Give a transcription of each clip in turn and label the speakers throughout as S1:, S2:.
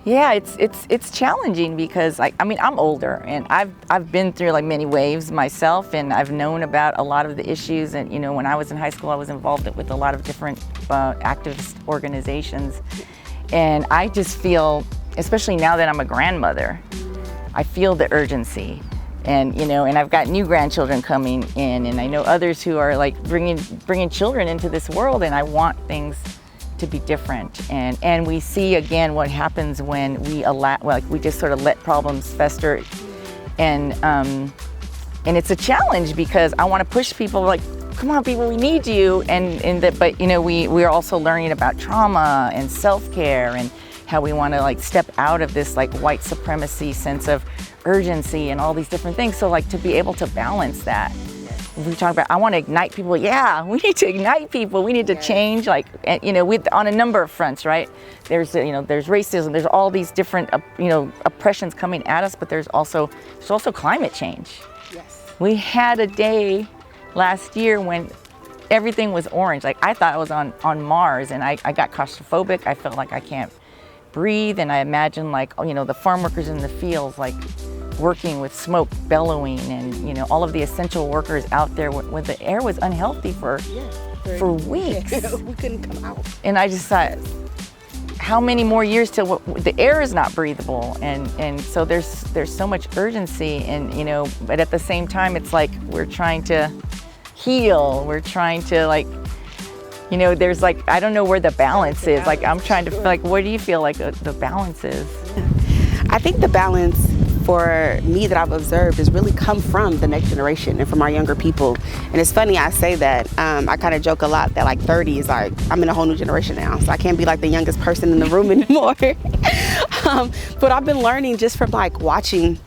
S1: Yeah, it's challenging because I mean I'm older and I've been through like many waves myself, and I've known about a lot of the issues. And when I was in high school, I was involved with a lot of different activist organizations, and I just feel, especially now that I'm a grandmother, I feel the urgency. And and I've got new grandchildren coming in, and I know others who are like bringing children into this world, and I want things to be different. And we see again what happens when we we just sort of let problems fester, and it's a challenge because I want to push people like, come on people, we need you, but we're also learning about trauma and self-care and how we want to like step out of this like white supremacy sense of urgency and all these different things. So like to be able to balance that. We talk about, I want to ignite people. Yeah, we need to ignite people. We need to change, like, on a number of fronts, right? There's, there's racism. There's all these different, oppressions coming at us. But there's also climate change. Yes. We had a day last year when everything was orange. Like I thought I was on Mars, and I got claustrophobic. I felt like I can't breathe, and I imagined like, the farm workers in the fields, like working with smoke bellowing, and all of the essential workers out there when the air was unhealthy for weeks.
S2: We couldn't come out.
S1: And I just thought, how many more years till the air is not breathable? And so there's so much urgency, and but at the same time it's like we're trying to heal, we're trying to like, there's like, I don't know where the balance is. Like I'm trying to feel like, where do you feel like the balance is?
S2: I think the balance for me that I've observed has really come from the next generation and from our younger people. And it's funny I say that. I kind of joke a lot that like 30 is like, I'm in a whole new generation now, so I can't be like the youngest person in the room anymore. But I've been learning just from like watching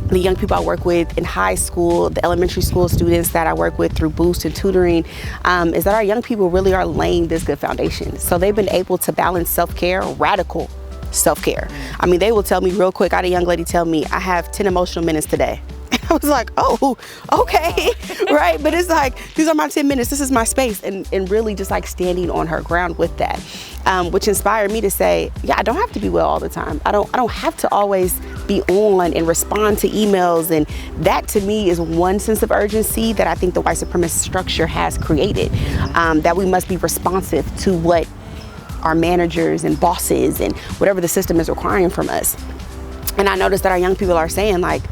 S2: the young people I work with in high school, the elementary school students that I work with through Boost and tutoring, is that our young people really are laying this good foundation. So they've been able to balance self-care, radical self-care. I mean, they will tell me real quick. I had a young lady tell me, I have 10 emotional minutes today. And I was like, oh, okay, right? But it's like, these are my 10 minutes. This is my space. And really just like standing on her ground with that, which inspired me to say, yeah, I don't have to be well all the time. I don't have to always be on and respond to emails. And that to me is one sense of urgency that I think the white supremacist structure has created, that we must be responsive to what our managers and bosses and whatever the system is requiring from us. And I noticed that our young people are saying like,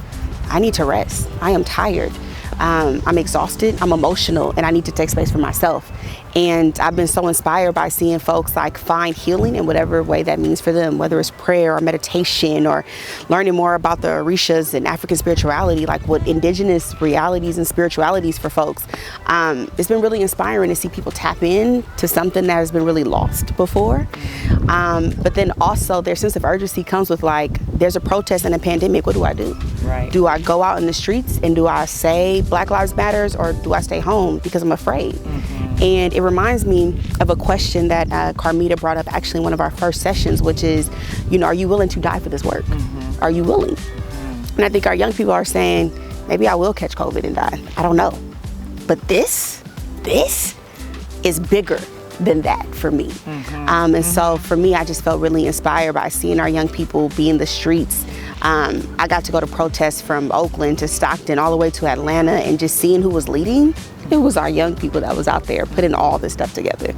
S2: I need to rest. I am tired. I'm exhausted. I'm emotional, and I need to take space for myself. And I've been so inspired by seeing folks like find healing in whatever way that means for them, whether it's prayer or meditation or learning more about the Orishas and African spirituality, like what indigenous realities and spiritualities for folks. It's been really inspiring to see people tap in to something that has been really lost before. But then also their sense of urgency comes with like, there's a protest and a pandemic, what do I do?
S1: Right.
S2: Do I go out in the streets and do I say Black Lives Matters, or do I stay home because I'm afraid? And it reminds me of a question that Carmita brought up actually in one of our first sessions, which is, are you willing to die for this work? Are you willing? And I think our young people are saying, maybe I will catch COVID and die. I don't know. But this is bigger than that for me. And so for me, I just felt really inspired by seeing our young people be in the streets. I got to go to protests from Oakland to Stockton all the way to Atlanta, and just seeing who was leading. It was our young people that was out there putting all this stuff together.